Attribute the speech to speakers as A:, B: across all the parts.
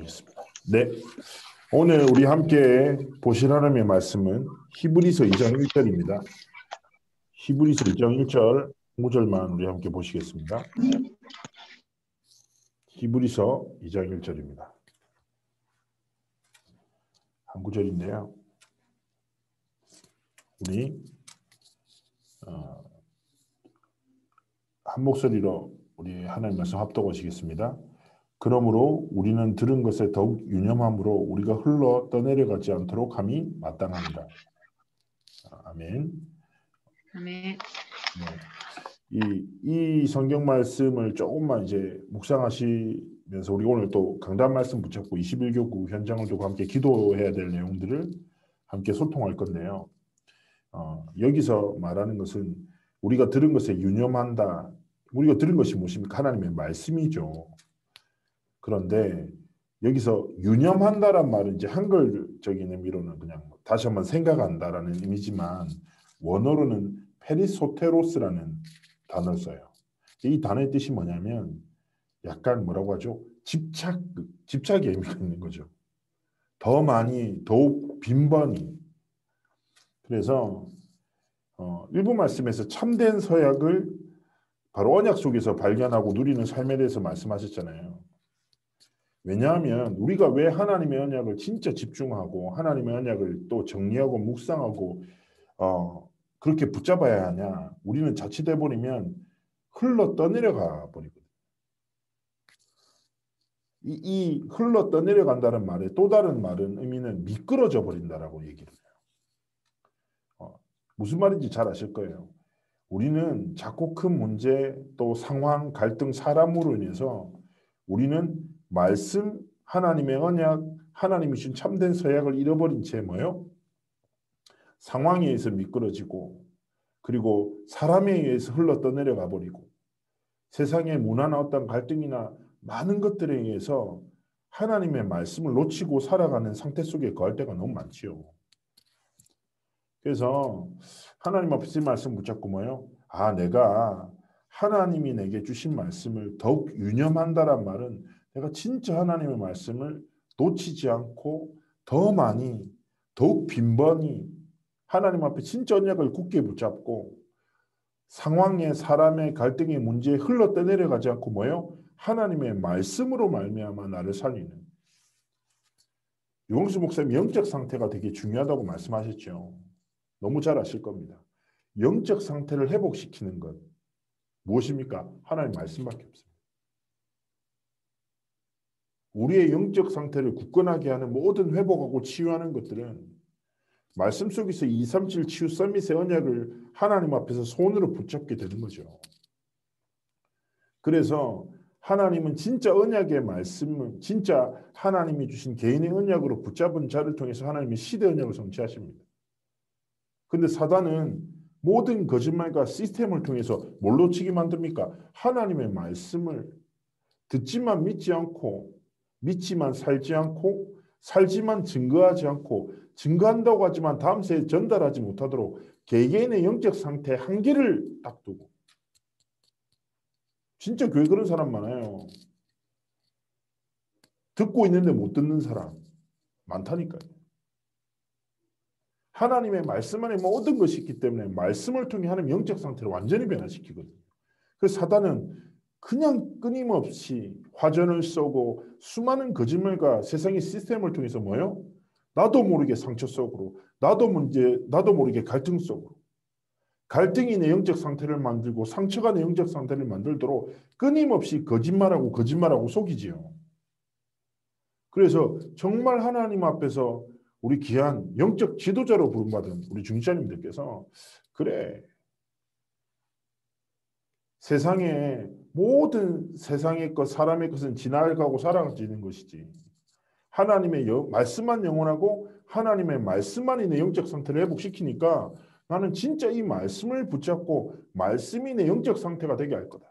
A: 하겠습니다. 네, 오늘 우리 함께 보실 하나님의 말씀은 히브리서 2장 1절입니다. 히브리서 2장 1절, 5절만 우리 함께 보시겠습니다. 히브리서 2장 1절입니다. 한 구절인데요. 우리 한 목소리로 우리 하나님 말씀 합독하시겠습니다. 그러므로 우리는 들은 것에 더욱 유념함으로 우리가 흘러 떠내려가지 않도록 함이 마땅합니다. 아멘.
B: 아멘.
A: 이 성경 말씀을 조금만 이제 묵상하시면서 우리 오늘 또 강단 말씀 붙잡고 21교구 현장을 두고 함께 기도해야 될 내용들을 함께 소통할 건데요. 여기서 말하는 것은 우리가 들은 것에 유념한다. 우리가 들은 것이 무엇입니까? 하나님의 말씀이죠. 그런데 여기서 유념한다란 말은 이제 한글적인 의미로는 그냥 다시 한번 생각한다라는 의미지만 원어로는 페리소테로스라는 단어를 써요. 이 단어의 뜻이 뭐냐면 약간 뭐라고 하죠? 집착의 의미가 있는 거죠. 더 많이, 더욱 빈번히. 그래서 일부 말씀에서 참된 서약을 바로 언약 속에서 발견하고 누리는 삶에 대해서 말씀하셨잖아요. 왜냐하면 우리가 왜 하나님의 언약을 진짜 집중하고 하나님의 언약을 또 정리하고 묵상하고 그렇게 붙잡아야 하냐. 우리는 자칫해 버리면 흘러 떠내려가 버리거든요. 이 흘러 떠내려간다는 말의 또 다른 말은 의미는 미끄러져 버린다라고 얘기를 해요. 무슨 말인지 잘 아실 거예요. 우리는 작고 큰 문제 또 상황, 갈등, 사람으로 인해서 우리는 말씀, 하나님의 언약, 하나님이 주신 참된 서약을 잃어버린 채 뭐요? 상황에 의해서 미끄러지고 그리고 사람에 의해서 흘러 떠내려가 버리고 세상의 문화나 어떤 갈등이나 많은 것들에 의해서 하나님의 말씀을 놓치고 살아가는 상태 속에 거할 때가 너무 많지요. 그래서 하나님 앞에서 이 말씀 붙잡고 뭐요? 내가 하나님이 내게 주신 말씀을 더욱 유념한다란 말은 내가 진짜 하나님의 말씀을 놓치지 않고 더 많이, 더욱 빈번히 하나님 앞에 진짜 언약을 굳게 붙잡고 상황에 사람의 갈등의 문제에 흘러 떠내려가지 않고 뭐요? 하나님의 말씀으로 말미암아 나를 살리는 유광수 목사님 영적 상태가 되게 중요하다고 말씀하셨죠. 너무 잘 아실 겁니다. 영적 상태를 회복시키는 것 무엇입니까? 하나님 말씀밖에 없습니다. 우리의 영적 상태를 굳건하게 하는 모든 회복하고 치유하는 것들은 말씀 속에서 237 치유 서밋의 언약을 하나님 앞에서 손으로 붙잡게 되는 거죠. 그래서 하나님은 진짜 언약의 말씀은 진짜 하나님이 주신 개인의 언약으로 붙잡은 자를 통해서 하나님의 시대 언약을 성취하십니다. 근데 사단은 모든 거짓말과 시스템을 통해서 뭘로 치게 만듭니까? 하나님의 말씀을 듣지만 믿지 않고 믿지만 살지 않고 살지만 증거하지 않고 증거한다고 하지만 다음 세에 전달하지 못하도록 개개인의 영적 상태 한계를 딱 두고 진짜 교회 그런 사람 많아요. 듣고 있는데 못 듣는 사람 많다니까요. 하나님의 말씀 안에 모든 것이 있기 때문에 말씀을 통해 하나님의 영적 상태를 완전히 변화시키거든요. 그래서 사단은 그냥 끊임없이 화전을 쏘고 수많은 거짓말과 세상의 시스템을 통해서 뭐요? 나도 모르게 상처 속으로 나도 모르게 갈등 속으로 갈등이 내 영적 상태를 만들고 상처가 내 영적 상태를 만들도록 끊임없이 거짓말하고 속이지요. 그래서 정말 하나님 앞에서 우리 귀한 영적 지도자로 부름받은 우리 중직자님들께서 그래 모든 세상의 것 사람의 것은 지나가고 사라지는 것이지 하나님의 말씀만 영원하고 하나님의 말씀만이 내 영적 상태를 회복시키니까 나는 진짜 이 말씀을 붙잡고 말씀이 내 영적 상태가 되게 할 거다.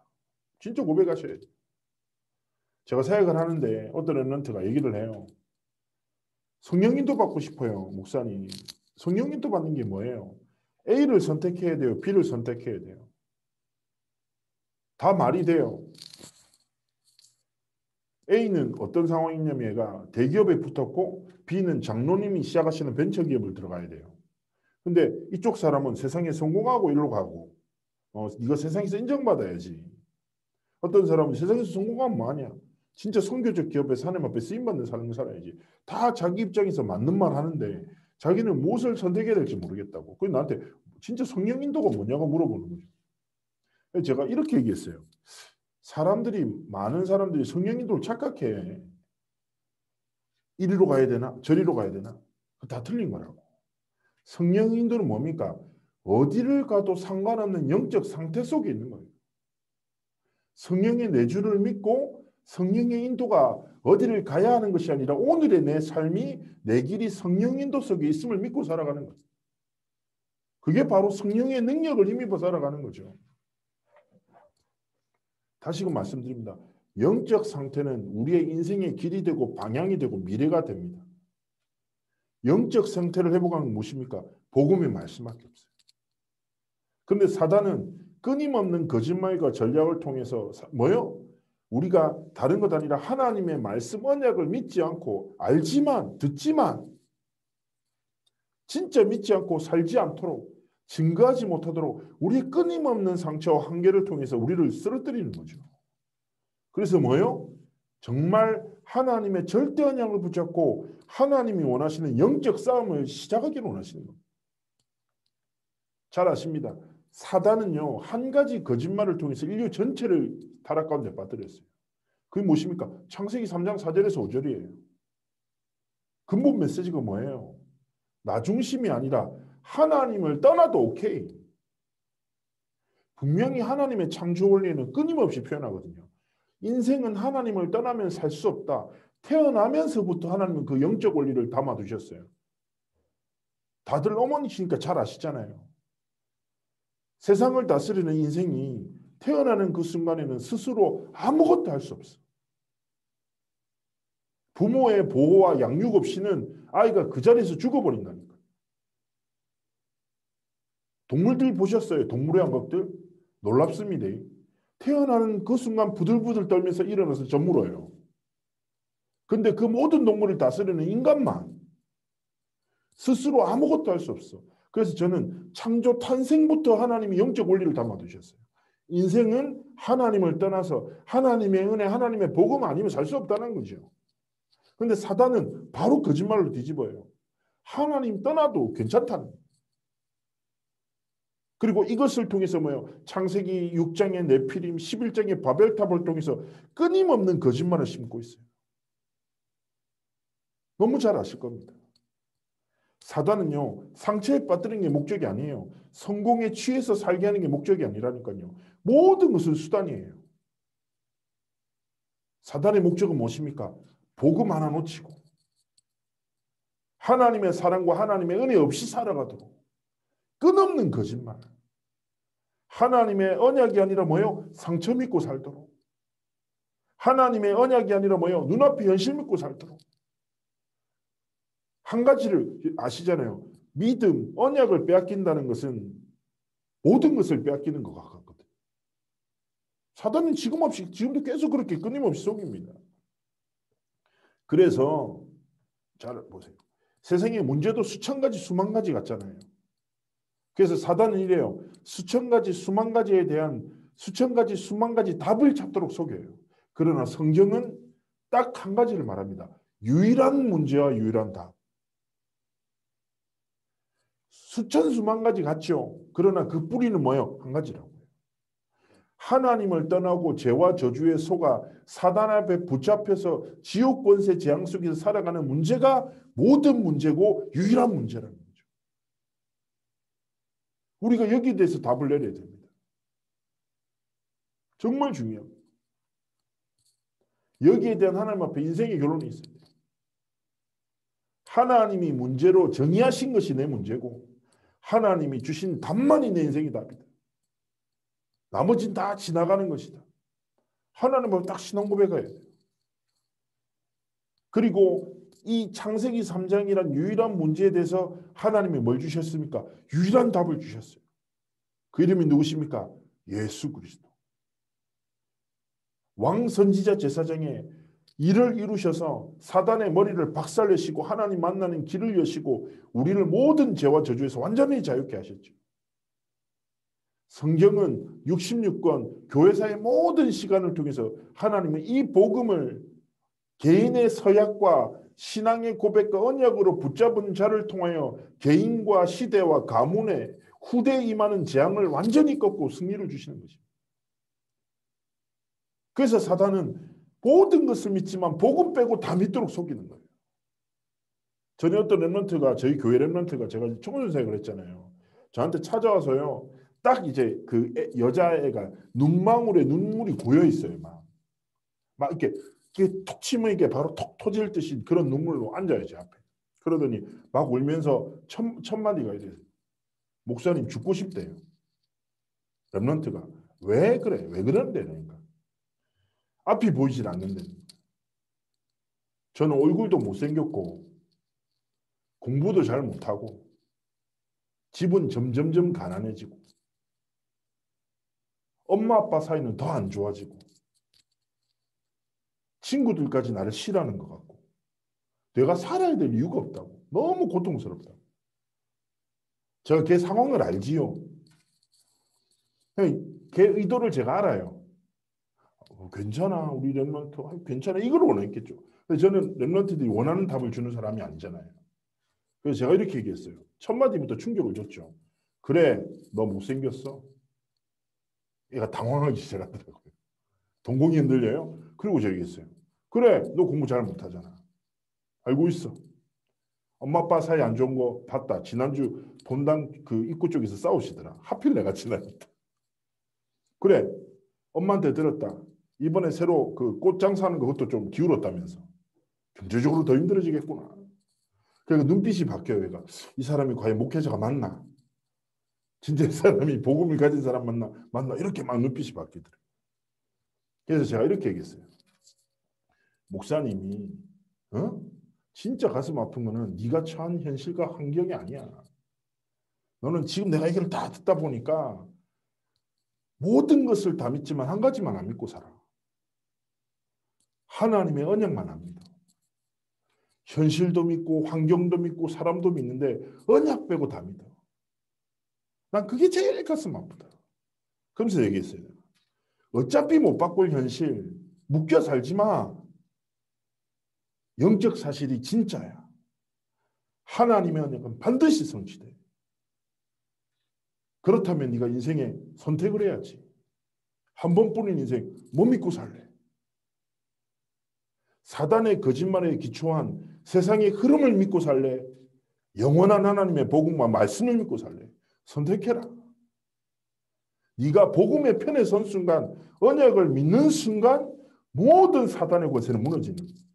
A: 진짜 고백하셔야 돼요. 제가 사역을 하는데 어떤 랩런트가 얘기를 해요. 성령인도 받고 싶어요. 목사님. 성령인도 받는 게 뭐예요? A를 선택해야 돼요. B를 선택해야 돼요. 다 말이 돼요. A는 어떤 상황이냐면 얘가 대기업에 붙었고 B는 장로님이 시작하시는 벤처기업을 들어가야 돼요. 근데 이쪽 사람은 세상에 성공하고 일로 가고 이거 세상에서 인정받아야지. 어떤 사람은 세상에서 성공하면 뭐하냐. 진짜 선교적 기업에서 하나님 앞에 쓰임받는 삶을 살아야지. 다 자기 입장에서 맞는 말 하는데 자기는 무엇을 선택해야 될지 모르겠다고. 그래서 나한테 진짜 성령 인도가 뭐냐고 물어보는 거죠. 그래서 제가 이렇게 얘기했어요. 많은 사람들이 성령 인도를 착각해. 이리로 가야 되나 저리로 가야 되나. 다 틀린 거라고. 성령 인도는 뭡니까? 어디를 가도 상관없는 영적 상태 속에 있는 거예요. 성령의 내주를 믿고 성령의 인도가 어디를 가야 하는 것이 아니라 오늘의 내 삶이 내 길이 성령 인도 속에 있음을 믿고 살아가는 거죠. 그게 바로 성령의 능력을 힘입어 살아가는 거죠. 다시금 말씀드립니다. 영적 상태는 우리의 인생의 길이 되고 방향이 되고 미래가 됩니다. 영적 상태를 회복하는 건 무엇입니까? 복음의 말씀밖에 없어요. 그런데 사단은 끊임없는 거짓말과 전략을 통해서 뭐요? 우리가 다른 것 아니라 하나님의 말씀 언약을 믿지 않고 알지만 듣지만 진짜 믿지 않고 살지 않도록 증거하지 못하도록 우리의 끊임없는 상처와 한계를 통해서 우리를 쓰러뜨리는 거죠. 그래서 뭐요? 정말 하나님의 절대 언약을 붙잡고 하나님이 원하시는 영적 싸움을 시작하기를 원하시는 겁니다. 잘 아십니다. 사단은요, 한 가지 거짓말을 통해서 인류 전체를 타락 가운데 빠뜨렸어요. 그게 무엇입니까? 창세기 3장 4절에서 5절이에요. 근본 메시지가 뭐예요? 나 중심이 아니라 하나님을 떠나도 오케이. 분명히 하나님의 창조 원리는 끊임없이 표현하거든요. 인생은 하나님을 떠나면 살 수 없다. 태어나면서부터 하나님은 그 영적 원리를 담아두셨어요. 다들 어머니시니까 잘 아시잖아요. 세상을 다스리는 인생이 태어나는 그 순간에는 스스로 아무것도 할 수 없어. 부모의 보호와 양육 없이는 아이가 그 자리에서 죽어버린다니까. 동물들 보셨어요? 동물의 암흑들? 놀랍습니다. 태어나는 그 순간 부들부들 떨면서 일어나서 저물어요. 근데 그 모든 동물을 다스리는 인간만 스스로 아무것도 할 수 없어. 그래서 저는 창조 탄생부터 하나님이 영적 원리를 담아두셨어요. 인생은 하나님을 떠나서 하나님의 은혜, 하나님의 복음 아니면 살 수 없다는 거죠. 근데 사단은 바로 거짓말로 뒤집어요. 하나님 떠나도 괜찮다는 거예요. 그리고 이것을 통해서 뭐예요? 창세기 6장의 네피림, 11장의 바벨탑을 통해서 끊임없는 거짓말을 심고 있어요. 너무 잘 아실 겁니다. 사단은요, 상처에 빠뜨리는 게 목적이 아니에요. 성공에 취해서 살게 하는 게 목적이 아니라니까요. 모든 것은 수단이에요. 사단의 목적은 무엇입니까? 복음 하나 놓치고 하나님의 사랑과 하나님의 은혜 없이 살아가도록 끝없는 거짓말. 하나님의 언약이 아니라 뭐예요? 상처 믿고 살도록. 하나님의 언약이 아니라 뭐예요? 눈앞에 현실 믿고 살도록. 한 가지를 아시잖아요. 믿음, 언약을 빼앗긴다는 것은 모든 것을 빼앗기는 것 같거든요. 사단은 지금도 계속 그렇게 끊임없이 속입니다. 그래서 잘 보세요. 세상의 문제도 수천 가지, 수만 가지 같잖아요. 그래서 사단은 이래요. 수천 가지, 수만 가지에 대한 수천 가지, 수만 가지 답을 찾도록 속여요. 그러나 성경은 딱 한 가지를 말합니다. 유일한 문제와 유일한 답. 수천, 수만 가지 같죠. 그러나 그 뿌리는 뭐예요? 한 가지라고요. 하나님을 떠나고 죄와 저주에 속아 사단 앞에 붙잡혀서 지옥 권세 재앙 속에서 살아가는 문제가 모든 문제고 유일한 문제라는 거죠. 우리가 여기에 대해서 답을 내려야 됩니다. 정말 중요합니다. 여기에 대한 하나님 앞에 인생의 결론이 있어야 돼요. 하나님이 문제로 정의하신 것이 내 문제고 하나님이 주신 답만이 내 인생의 답이다. 나머지는 다 지나가는 것이다. 하나님을 딱 신앙 고백해야 돼요. 그리고 이 창세기 3장이란 유일한 문제에 대해서 하나님이 뭘 주셨습니까? 유일한 답을 주셨어요. 그 이름이 누구십니까? 예수 그리스도. 왕 선지자 제사장의 이를 이루셔서 사단의 머리를 박살내시고 하나님 만나는 길을 여시고 우리를 모든 죄와 저주에서 완전히 자유케 하셨죠. 성경은 66권 교회사의 모든 시간을 통해서 하나님은 이 복음을 개인의 서약과 신앙의 고백과 언약으로 붙잡은 자를 통하여 개인과 시대와 가문에 후대에 임하는 재앙을 완전히 꺾고 승리를 주시는 것입니다. 그래서 사단은 모든 것을 믿지만 복음 빼고 다 믿도록 속이는 거예요. 전에 어떤 랩런트가 저희 교회 랩런트가 제가 청소년사역을 했잖아요. 저한테 찾아와서요. 딱 이제 그 여자애가 눈망울에 눈물이 고여 있어요. 막 이렇게 톡 치면 이게 바로 톡 터질 듯이 그런 눈물로 앉아요. 제 앞에. 그러더니 막 울면서 첫 마디가 이래요. 목사님 죽고 싶대요. 랩런트가 왜 그래? 왜 그런데? 그러니까 앞이 보이질 않는데 저는 얼굴도 못생겼고 공부도 잘 못하고 집은 점점점 가난해지고 엄마 아빠 사이는 더 안 좋아지고 친구들까지 나를 싫어하는 것 같고 내가 살아야 될 이유가 없다고. 너무 고통스럽다. 제가 걔 상황을 알지요. 걔 의도를 제가 알아요. 괜찮아 우리 랩런트 괜찮아 이걸 원했겠죠. 근데 저는 랩런트들이 원하는 답을 주는 사람이 아니잖아요. 그래서 제가 이렇게 얘기했어요. 첫 마디부터 충격을 줬죠. 그래 너 못생겼어. 얘가 당황하기 시작하더라고요. 동공이 흔들려요. 그리고 제가 얘기했어요. 그래 너 공부 잘 못하잖아. 알고 있어. 엄마 아빠 사이 안 좋은 거 봤다. 지난주 본당 그 입구 쪽에서 싸우시더라. 하필 내가 지나갔다. 그래 엄마한테 들었다. 이번에 새로 그 꽃장 사는 그것도 좀 기울었다면서. 경제적으로 더 힘들어지겠구나. 그러니까 눈빛이 바뀌어요. 얘가. 이 사람이 과연 목회자가 맞나? 진짜 이 사람이 복음을 가진 사람 맞나? 이렇게 막 눈빛이 바뀌더라고요. 그래서 제가 이렇게 얘기했어요. 목사님이 진짜 가슴 아픈 거는 네가 처한 현실과 환경이 아니야. 너는 지금 내가 얘기를 다 듣다 보니까 모든 것을 다 믿지만 한 가지만 안 믿고 살아. 하나님의 언약만 안 믿어. 현실도 믿고 환경도 믿고 사람도 믿는데 언약 빼고 다 믿어. 난 그게 제일 가슴 아프다. 그러면서 얘기했어요. 어차피 못 바꿀 현실 묶여 살지 마. 영적 사실이 진짜야. 하나님의 언약은 반드시 성취돼. 그렇다면 네가 인생에 선택을 해야지. 한 번뿐인 인생 못 믿고 살래. 사단의 거짓말에 기초한 세상의 흐름을 믿고 살래. 영원한 하나님의 복음과 말씀을 믿고 살래. 선택해라. 네가 복음의 편에 선 순간 언약을 믿는 순간 모든 사단의 권세는 무너지는 거예요.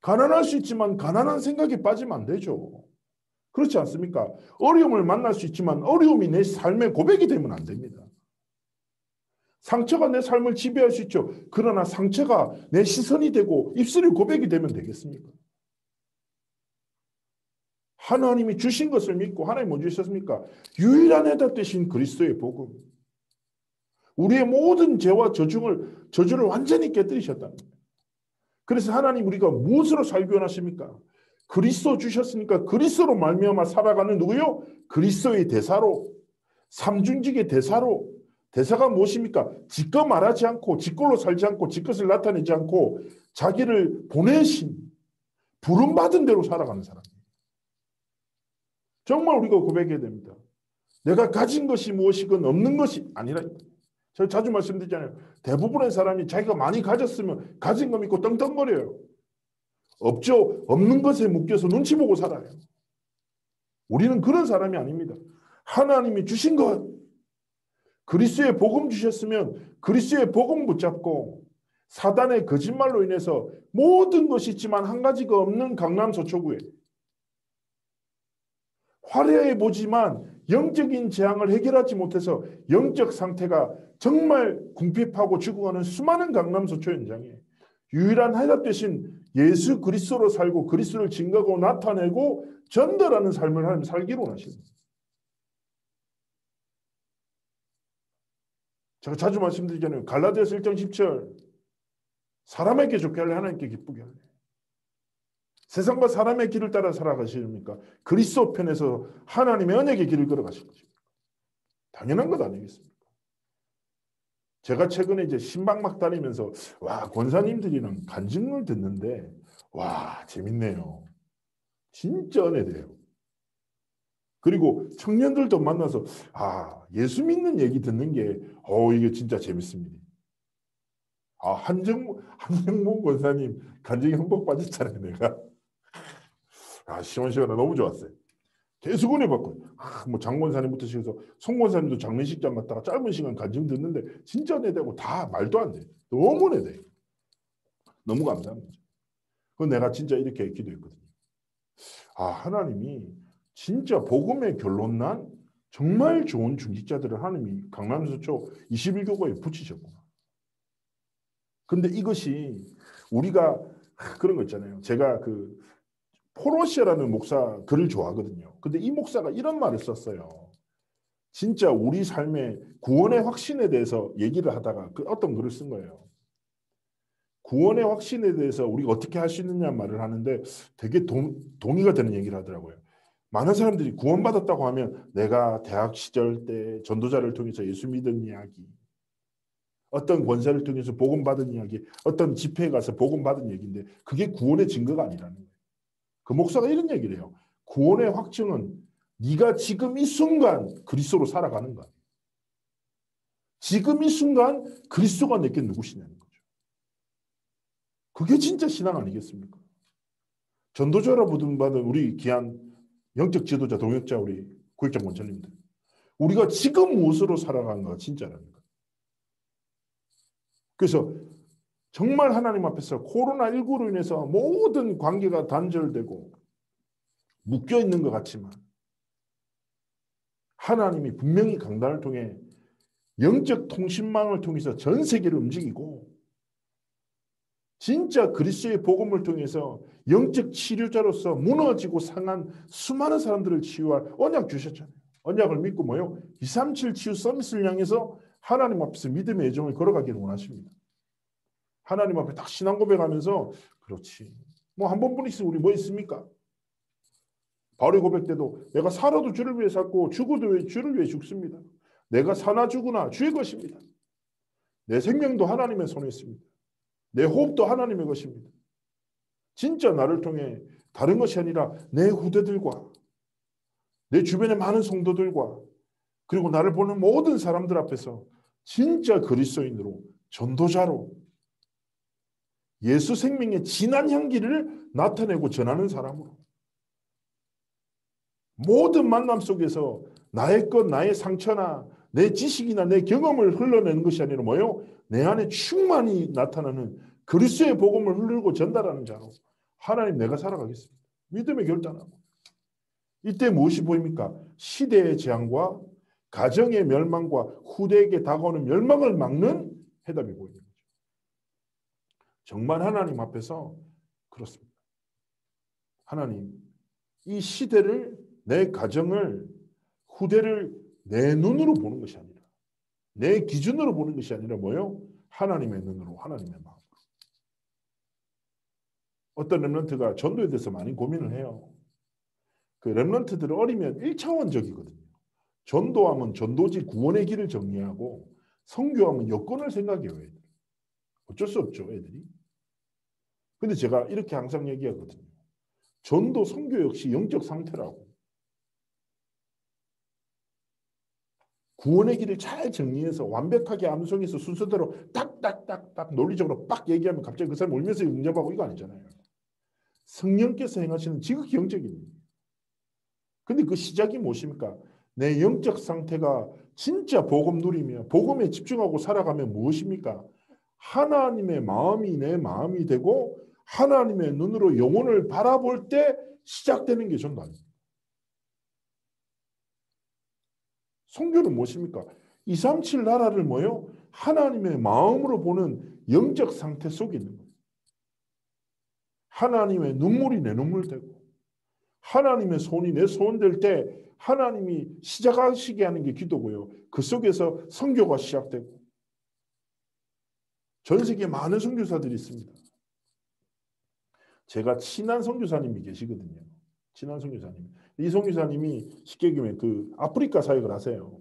A: 가난할 수 있지만 가난한 생각에 빠지면 안 되죠. 그렇지 않습니까? 어려움을 만날 수 있지만 어려움이 내 삶의 고백이 되면 안 됩니다. 상처가 내 삶을 지배할 수 있죠. 그러나 상처가 내 시선이 되고 입술이 고백이 되면 되겠습니까? 하나님이 주신 것을 믿고 하나님 뭐 주셨습니까? 유일한 해답 되신 그리스도의 복음. 우리의 모든 죄와 저주를 완전히 깨뜨리셨다는 거예요. 그래서 하나님 우리가 무엇으로 살기 원하십니까? 그리스도 주셨으니까 그리스도로 말미암아 살아가는 누구요? 그리스도의 대사로, 삼중직의 대사로. 대사가 무엇입니까? 지껏 말하지 않고 지꼴로 살지 않고 지것을 나타내지 않고 자기를 보내신 부름받은 대로 살아가는 사람. 정말 우리가 고백해야 됩니다. 내가 가진 것이 무엇이건 없는 것이 아니라 제가 자주 말씀드리잖아요. 대부분의 사람이 자기가 많이 가졌으면 가진 거 믿고 떵떵거려요. 없죠. 없는 것에 묶여서 눈치 보고 살아요. 우리는 그런 사람이 아닙니다. 하나님이 주신 것, 그리스도의 복음 주셨으면 그리스도의 복음 붙잡고 사단의 거짓말로 인해서 모든 것이 있지만 한 가지가 없는 강남 서초구에 화려해 보지만 영적인 재앙을 해결하지 못해서 영적 상태가 정말 궁핍하고 죽어가는 수많은 강남 서초 현장에 유일한 해답 대신 예수 그리스도로 살고 그리스도를 증거하고 나타내고 전달하는 삶을 하나님 살기로 원하십니다. 제가 자주 말씀드리잖아요. 갈라디아서 1장 10절 사람에게 좋게 할래? 하나님께 기쁘게 할래? 세상과 사람의 길을 따라 살아가십니까? 그리스도 편에서 하나님의 언약의 길을 걸어가실 것입니까? 당연한 것 아니겠습니까? 제가 최근에 이제 신방 막 다니면서 와, 권사님들이랑 간증을 듣는데 와, 재밌네요. 진짜 은혜돼요. 그리고 청년들도 만나서 아, 예수 믿는 얘기 듣는 게 이게 진짜 재밌습니다. 아, 한정무 권사님 간증에 흠뻑 빠졌잖아요, 내가. 아, 시원시원해 너무 좋았어요. 계속 은혜 받고, 뭐 장권사님부터 시작해서 송권사님도 장례식장 갔다가 짧은 시간 간증 듣는데 진짜 은혜되고 다 말도 안 돼. 너무 은혜돼. 너무 감사합니다. 그 내가 진짜 이렇게 기도했거든요. 아, 하나님이 진짜 복음의 결론난 정말 좋은 중직자들을 하나님이 강남서초 21교구에 붙이셨구나. 근데 이것이 우리가 그런 거 있잖아요. 제가 그 포로시아라는 목사 글을 좋아하거든요. 근데 이 목사가 이런 말을 썼어요. 진짜 우리 삶의 구원의 확신에 대해서 얘기를 하다가 어떤 글을 쓴 거예요. 구원의 확신에 대해서 우리가 어떻게 할 수 있느냐 말을 하는데 되게 동의가 되는 얘기를 하더라고요. 많은 사람들이 구원받았다고 하면 내가 대학 시절 때 전도자를 통해서 예수 믿은 이야기, 어떤 권사를 통해서 복음 받은 이야기, 어떤 집회에 가서 복음 받은 얘기인데 그게 구원의 증거가 아니라는 거예요. 그 목사가 이런 얘기를 해요. 구원의 확증은 네가 지금 이 순간 그리스도로 살아가는 거야. 지금 이 순간 그리스도가 내게 누구시냐는 거죠. 그게 진짜 신앙 아니겠습니까? 전도자라 부름받은 우리 귀한 영적 지도자, 동역자, 우리 구획장 원장님들. 우리가 지금 무엇으로 살아가는가 진짜라는 거예요. 그래서 정말 하나님 앞에서 코로나19로 인해서 모든 관계가 단절되고 묶여 있는 것 같지만 하나님이 분명히 강단을 통해 영적 통신망을 통해서 전 세계를 움직이고 진짜 그리스도의 복음을 통해서 영적 치료자로서 무너지고 상한 수많은 사람들을 치유할 언약 주셨잖아요. 언약을 믿고 뭐요? 237 치유 서밋을 향해서 하나님 앞에서 믿음의 애정을 걸어가기를 원하십니다. 하나님 앞에 딱 신앙 고백하면서 그렇지. 뭐 한 번뿐 있으면 우리 뭐 있습니까? 바울의 고백 때도 내가 살아도 주를 위해 살고 죽어도 주를 위해 죽습니다. 내가 사나 죽으나 주의 것입니다. 내 생명도 하나님의 손에 있습니다. 내 호흡도 하나님의 것입니다. 진짜 나를 통해 다른 것이 아니라 내 후대들과 내 주변의 많은 성도들과 그리고 나를 보는 모든 사람들 앞에서 진짜 그리스도인으로 전도자로 예수 생명의 진한 향기를 나타내고 전하는 사람으로 모든 만남 속에서 나의 것, 나의 상처나 내 지식이나 내 경험을 흘러내는 것이 아니라 뭐요? 내 안에 충만히 나타나는 그리스도의 복음을 흘리고 전달하는 자로 하나님 내가 살아가겠습니다. 믿음에 결단하고. 이때 무엇이 보입니까? 시대의 재앙과 가정의 멸망과 후대에게 다가오는 멸망을 막는 해답이 보이는 거죠. 정말 하나님 앞에서 그렇습니다. 하나님, 이 시대를, 내 가정을, 후대를 내 눈으로 보는 것이 아니라 내 기준으로 보는 것이 아니라 뭐요? 하나님의 눈으로, 하나님의 마음으로. 어떤 렘넌트가 전도에 대해서 많이 고민을 해요. 그 렘넌트들은 어리면 1차원적이거든요. 전도하면 전도지 구원의 길을 정리하고 선교하면 여건을 생각해요. 애들. 어쩔 수 없죠. 애들이. 근데 제가 이렇게 항상 얘기하거든요. 전도, 선교 역시 영적 상태라고. 구원의 길을 잘 정리해서 완벽하게 암송해서 순서대로 딱딱딱딱 논리적으로 빡 얘기하면 갑자기 그 사람이 울면서 응답하고 이거 아니잖아요. 성령께서 행하시는 지극히 영적인 일. 근데 그 시작이 무엇입니까? 내 영적 상태가 진짜 복음 누리며 복음에 집중하고 살아가면 무엇입니까? 하나님의 마음이 내 마음이 되고 하나님의 눈으로 영혼을 바라볼 때 시작되는 게 전도입니다. 선교는 무엇입니까? 237 나라를 뭐요? 하나님의 마음으로 보는 영적 상태 속에 있는 거예요. 하나님의 눈물이 내 눈물 되고 하나님의 손이 내 손 될 때 하나님이 시작하시게 하는 게 기도고요. 그 속에서 선교가 시작되고 전 세계에 많은 선교사들이 있습니다. 제가 친한 선교사님이 계시거든요. 친한 선교사님. 이 선교사님이 쉽게 얘기하면 그 아프리카 사역을 하세요.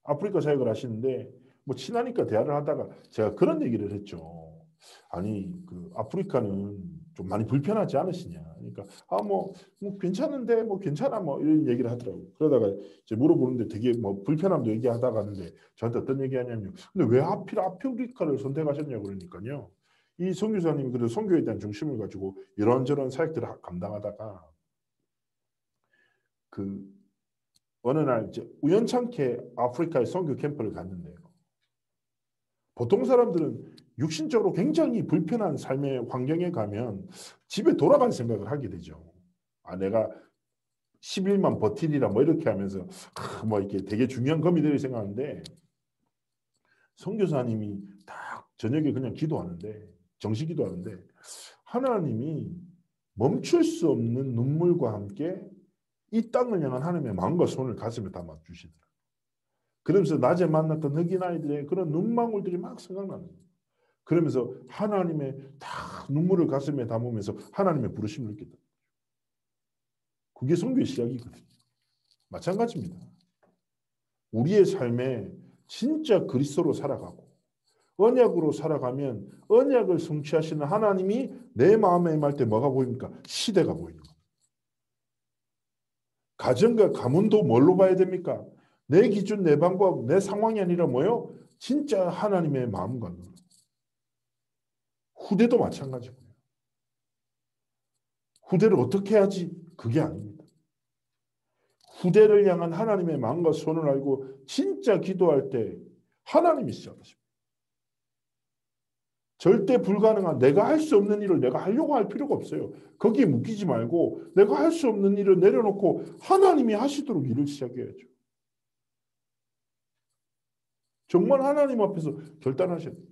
A: 아프리카 사역을 하시는데 뭐 친하니까 대화를 하다가 제가 그런 얘기를 했죠. 아니 그 아프리카는 좀 많이 불편하지 않으시냐. 그러니까 뭐 괜찮은데 뭐 괜찮아 뭐 이런 얘기를 하더라고요. 그러다가 이제 물어보는데 되게 뭐 불편함도 얘기하다가 하는데 저한테 어떤 얘기하냐면요. 근데 왜 하필 아프리카를 선택하셨냐고 그러니까요. 이 선교사님이 그래도 선교에 대한 중심을 가지고 이런저런 사역들을 감당하다가 그 어느 날 이제 우연찮게 아프리카의 선교 캠프를 갔는데요. 보통 사람들은 육신적으로 굉장히 불편한 삶의 환경에 가면 집에 돌아갈 생각을 하게 되죠. 내가 10일만 버티리라 뭐 이렇게 하면서 뭐 이렇게 되게 중요한 검이들이 생각하는데 선교사님이 딱 저녁에 그냥 기도하는데 정시 기도하는데 하나님이 멈출 수 없는 눈물과 함께 이 땅을 향한 하나님의 마음과 손을 가슴에 담아 주시더라. 그러면서 낮에 만났던 흑인 아이들의 그런 눈망울들이 막 생각나는 거예요. 그러면서 하나님의 다 눈물을 가슴에 담으면서 하나님의 부르심을 느꼈다. 그게 선교의 시작이거든요. 마찬가지입니다. 우리의 삶에 진짜 그리스도로 살아가고 언약으로 살아가면 언약을 성취하시는 하나님이 내 마음에 임할 때 뭐가 보입니까? 시대가 보이는 겁니다. 가정과 가문도 뭘로 봐야 됩니까? 내 기준, 내 방법, 내 상황이 아니라 뭐요? 진짜 하나님의 마음과 눈. 후대도 마찬가지고요. 후대를 어떻게 해야지? 그게 아닙니다. 후대를 향한 하나님의 마음과 손을 알고 진짜 기도할 때 하나님이 시작하십니다. 절대 불가능한 내가 할 수 없는 일을 내가 하려고 할 필요가 없어요. 거기에 묶이지 말고 내가 할 수 없는 일을 내려놓고 하나님이 하시도록 일을 시작해야죠. 정말 하나님 앞에서 결단하셔야 돼요.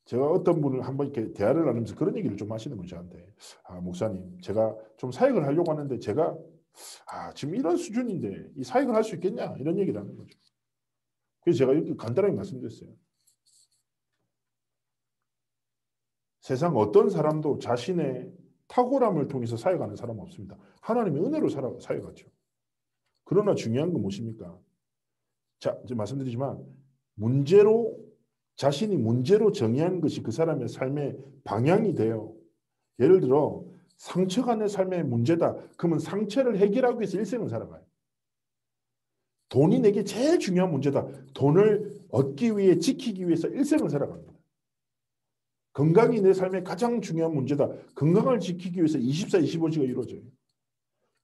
A: 제가 어떤 분을 한번 이렇게 대화를 나누면서 그런 얘기를 좀 하시는 거예요, 저한테. 목사님, 제가 좀 사역을 하려고 하는데 제가 지금 이런 수준인데 이 사역을 할 수 있겠냐? 이런 얘기를 하는 거죠. 그래서 제가 이렇게 간단하게 말씀드렸어요. 세상 어떤 사람도 자신의 탁월함을 통해서 사역하는 사람은 없습니다. 하나님의 은혜로 사역하죠. 그러나 중요한 건 무엇입니까? 자, 이제 말씀드리지만 자신이 문제로 정의한 것이 그 사람의 삶의 방향이 돼요. 예를 들어 상처가 내 삶의 문제다. 그러면 상처를 해결하기 위해서 일생을 살아가요. 돈이 내게 제일 중요한 문제다. 돈을 얻기 위해 지키기 위해서 일생을 살아갑니다. 건강이 내 삶의 가장 중요한 문제다. 건강을 지키기 위해서 24, 25시가 이루어져요.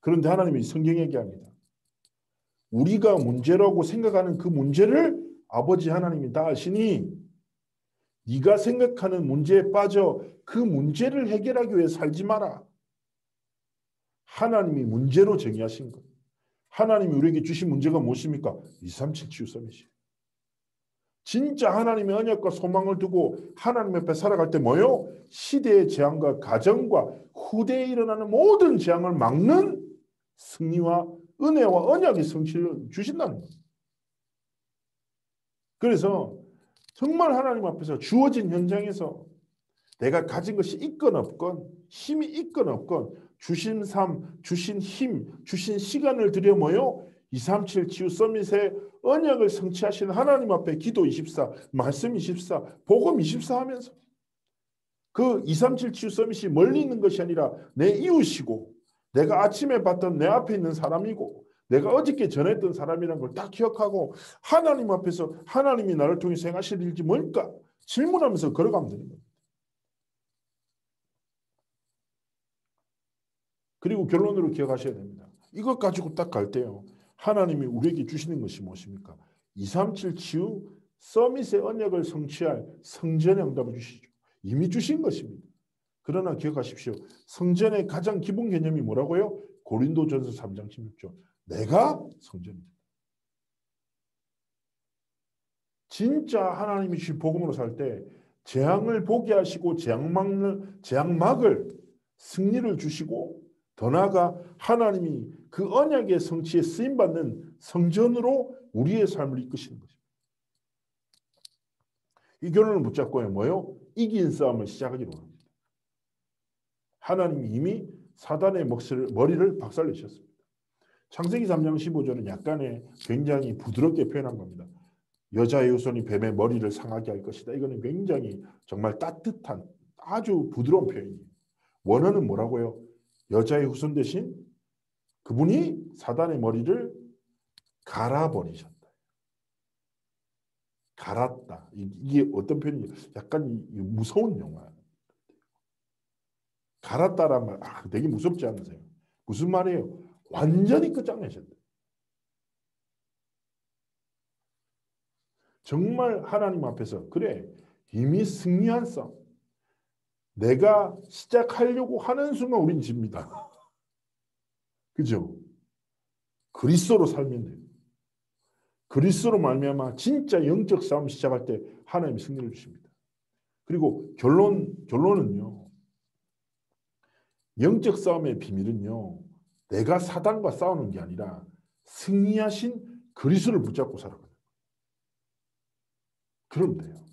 A: 그런데 하나님이 성경에 얘기합니다. 우리가 문제라고 생각하는 그 문제를 아버지 하나님이 다 아시니 네가 생각하는 문제에 빠져 그 문제를 해결하기 위해 살지 마라. 하나님이 문제로 정의하신 것. 하나님이 우리에게 주신 문제가 무엇입니까? 237 치유 서밋이에요. 진짜 하나님의 언약과 소망을 두고 하나님 옆에 살아갈 때 뭐요? 시대의 재앙과 가정과 후대에 일어나는 모든 재앙을 막는 승리와 은혜와 언약의 성취를 주신다는 거예요. 그래서 정말 하나님 앞에서 주어진 현장에서 내가 가진 것이 있건 없건 힘이 있건 없건 주신 삶, 주신 힘, 주신 시간을 들여 모여 237 치유 서밋의 언약을 성취하시는 하나님 앞에 기도 24, 말씀 24, 복음 24 하면서 그 237 치유 서밋이 멀리 있는 것이 아니라 내 이웃이고 내가 아침에 봤던 내 앞에 있는 사람이고 내가 어저께 전했던 사람이라는 걸 딱 기억하고 하나님 앞에서 하나님이 나를 통해서 행하실 일이 뭘까? 질문하면서 걸어가면 되는 겁니다. 그리고 결론으로 기억하셔야 됩니다. 이것 가지고 딱 갈 때요. 하나님이 우리에게 주시는 것이 무엇입니까? 237 치유 서밋의 언약을 성취할 성전의 응답을 주시죠. 이미 주신 것입니다. 그러나 기억하십시오. 성전의 가장 기본 개념이 뭐라고요? 고린도전서 3장 16절. 내가 성전입니다. 진짜 하나님이 주신 복음으로 살 때 재앙을 보게 하시고 재앙막을 승리를 주시고 더 나아가 하나님이 그 언약의 성취에 쓰임받는 성전으로 우리의 삶을 이끄시는 것입니다. 이 결론을 붙잡고 뭐요? 이긴 싸움을 시작하기로 합니다. 하나님이 이미 사단의 머리를 박살내셨습니다. 창세기 3장 15절은 약간의 굉장히 부드럽게 표현한 겁니다. 여자의 후손이 뱀의 머리를 상하게 할 것이다. 이거는 굉장히 정말 따뜻한 아주 부드러운 표현이에요. 원어는 뭐라고요? 여자의 후손 대신 그분이 사단의 머리를 갈아버리셨다. 갈았다. 이게 어떤 표현이에요? 약간 무서운 영화예요. 갈았다란 말, 되게 무섭지 않으세요? 무슨 말이에요? 완전히 끝장내셨다. 정말 하나님 앞에서 그래 이미 승리한 싸움 내가 시작하려고 하는 순간 우린 집니다. 그죠? 그리스도로 살면 돼요. 그리스도로 말미암아 진짜 영적 싸움 시작할 때 하나님이 승리를 주십니다. 그리고 결론은요. 영적 싸움의 비밀은요. 내가 사단과 싸우는 게 아니라 승리하신 그리스도를 붙잡고 살아가는 거예요. 그러면 돼요.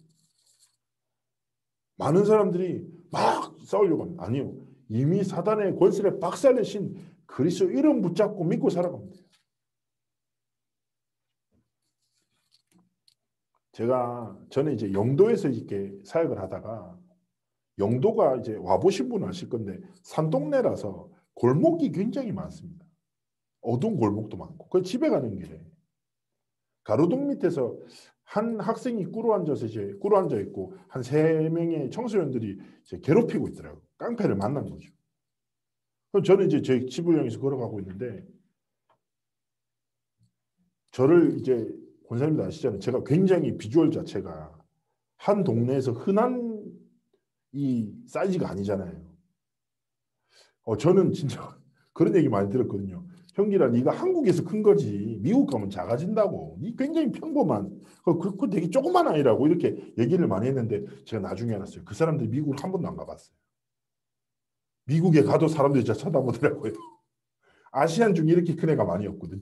A: 많은 사람들이 막 싸우려고 합니다. 아니요. 이미 사단의 권세를 박살내신 그리스도 이름 붙잡고 믿고 살아가면 돼요. 저는 이제 영도에서 이렇게 사역을 하다가 영도가 이제 와보신 분은 아실 건데 산동네라서 골목이 굉장히 많습니다. 어두운 골목도 많고 그 집에 가는 길에 가로등 밑에서 한 학생이 꿇어 앉아 있고 한 3명의 청소년들이 이제 괴롭히고 있더라고요. 깡패를 만난 거죠. 그럼 저는 이제 제 집을 향해서 걸어가고 있는데 저를 이제 권사님들 아시잖아요. 제가 굉장히 비주얼 자체가 한 동네에서 흔한 이 사이즈가 아니잖아요. 저는 진짜 그런 얘기 많이 들었거든요. 형기라 네가 한국에서 큰 거지 미국 가면 작아진다고. 네 굉장히 평범한 그 되게 조그만 아이라고 이렇게 얘기를 많이 했는데 제가 나중에 알았어요. 그 사람들이 미국을 한 번도 안 가봤어요. 미국에 가도 사람들이 저 쳐다보더라고요. 아시안 중에 이렇게 큰 애가 많이 없거든요.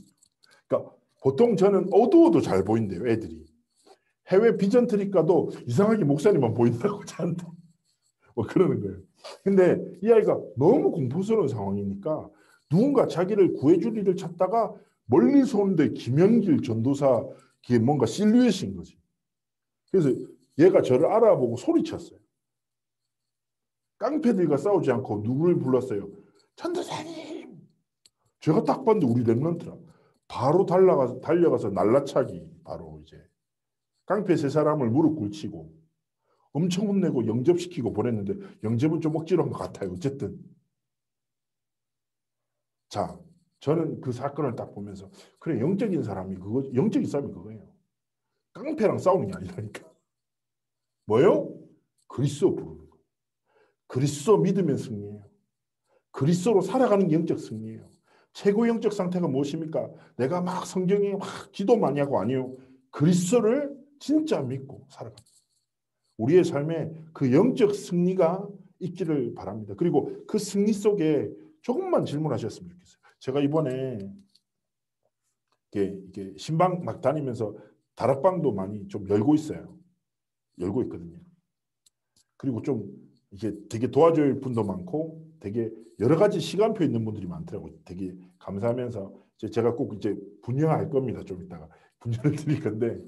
A: 그러니까 보통 저는 어두워도 잘 보인대요. 애들이. 해외 비전 트립 가도 이상하게 목사님만 보인다고 저한테 뭐 그러는 거예요. 근데 이 아이가 너무 공포스러운 상황이니까 누군가 자기를 구해줄 일을 찾다가 멀리서 오는데 김영길 전도사 그게 뭔가 실루엣인 거지. 그래서 얘가 저를 알아보고 소리쳤어요. 깡패들과 싸우지 않고 누구를 불렀어요? 전도사님. 제가 딱 봤는데 우리 랩런트라. 바로 달려가서 날라차기. 바로 이제 깡패 3사람을 무릎 꿇치고 엄청 혼내고 영접시키고 보냈는데 영접은 좀 억지로 한 것 같아요. 어쨌든 자, 저는 그 사건을 딱 보면서 그래 영적인 싸움이 그거예요. 깡패랑 싸우는 게 아니라니까. 뭐요? 그리스도 부르는 거. 그리스도 믿으면 승리예요. 그리스도로 살아가는 게 영적 승리예요. 최고 영적 상태가 무엇입니까? 내가 막 성경에 막 기도 많이 하고 아니요. 그리스도를 진짜 믿고 살아갑니다. 우리의 삶에 그 영적 승리가 있기를 바랍니다. 그리고 그 승리 속에 조금만 질문하셨으면 좋겠어요. 제가 이번에 이게 신방 막 다니면서 다락방도 많이 좀 열고 있어요. 열고 있거든요. 그리고 좀 이게 되게 도와줄 분도 많고 되게 여러 가지 시간표 있는 분들이 많더라고요. 되게 감사하면서 제가 꼭 이제 분양할 겁니다. 좀 이따가 분양을 드릴 건데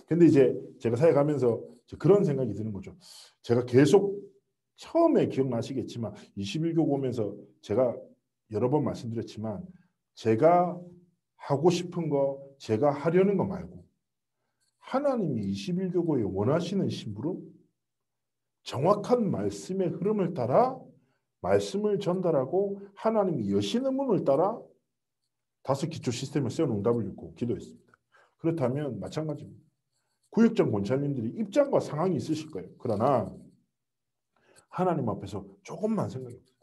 A: 근데 이제 제가 사역하면서 그런 생각이 드는 거죠. 제가 계속 처음에 기억나시겠지만 21교구 오면서 제가 여러 번 말씀드렸지만 제가 하고 싶은 거 제가 하려는 거 말고 하나님이 21교구에 원하시는 심부름 정확한 말씀의 흐름을 따라 말씀을 전달하고 하나님이 여시는 문을 따라 5 기초 시스템을 세워놓은 응답을 읽고 기도했습니다. 그렇다면 마찬가지입니다. 구역장 권사님들이 입장과 상황이 있으실 거예요. 그러나 하나님 앞에서 조금만 생각해보세요.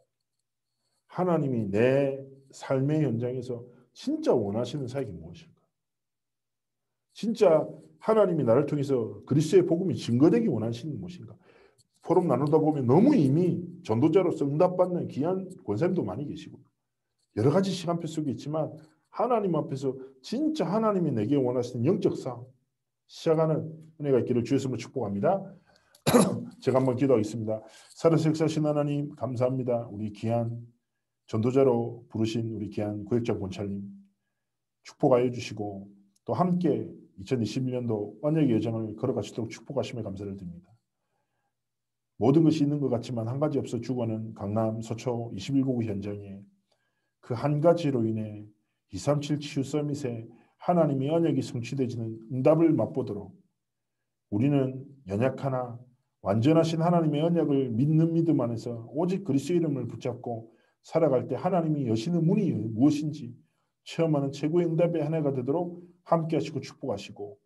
A: 하나님이 내 삶의 현장에서 진짜 원하시는 사역이 무엇일까? 진짜 하나님이 나를 통해서 그리스도의 복음이 증거되기 원하시는 무엇인가? 포럼 나누다 보면 너무 이미 전도자로서 응답받는 귀한 권사님도 많이 계시고 여러 가지 시간표 속에 있지만 하나님 앞에서 진짜 하나님이 내게 원하시는 영적 싸움 시작하는 은혜가 있기를 주의 이름으로 축복합니다. 제가 한번 기도하겠습니다. 살아서 역사하신 하나님 감사합니다. 우리 귀한 전도자로 부르신 우리 귀한 구역장 권찰님 축복하여 주시고 또 함께 2021년도 언약의 여정을 걸어가시도록 축복하시며 감사를 드립니다. 모든 것이 있는 것 같지만 한 가지 없어 죽어가는 강남 서초 21구구 현장에 그 한 가지로 인해 237 치유 서밋에 하나님의 언약이 성취되지는 응답을 맛보도록 우리는 연약하나 완전하신 하나님의 언약을 믿는 믿음 안에서 오직 그리스도의 이름을 붙잡고 살아갈 때 하나님이 여시는 문이 무엇인지 체험하는 최고의 응답의 한 해가 되도록 함께 하시고 축복하시고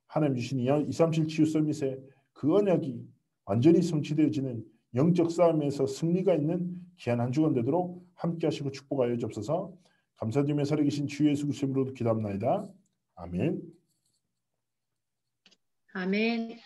A: 하나님 주신 237 치유 서밋에 그 언약이 완전히 성취되어지는 영적 싸움에서 승리가 있는 귀한 한 주간 되도록 함께 하시고 축복하여 주옵소서. 감사드리며 살아계신 주 예수 그리스도의 이름으로 기도합나이다. 아멘.
B: 아멘.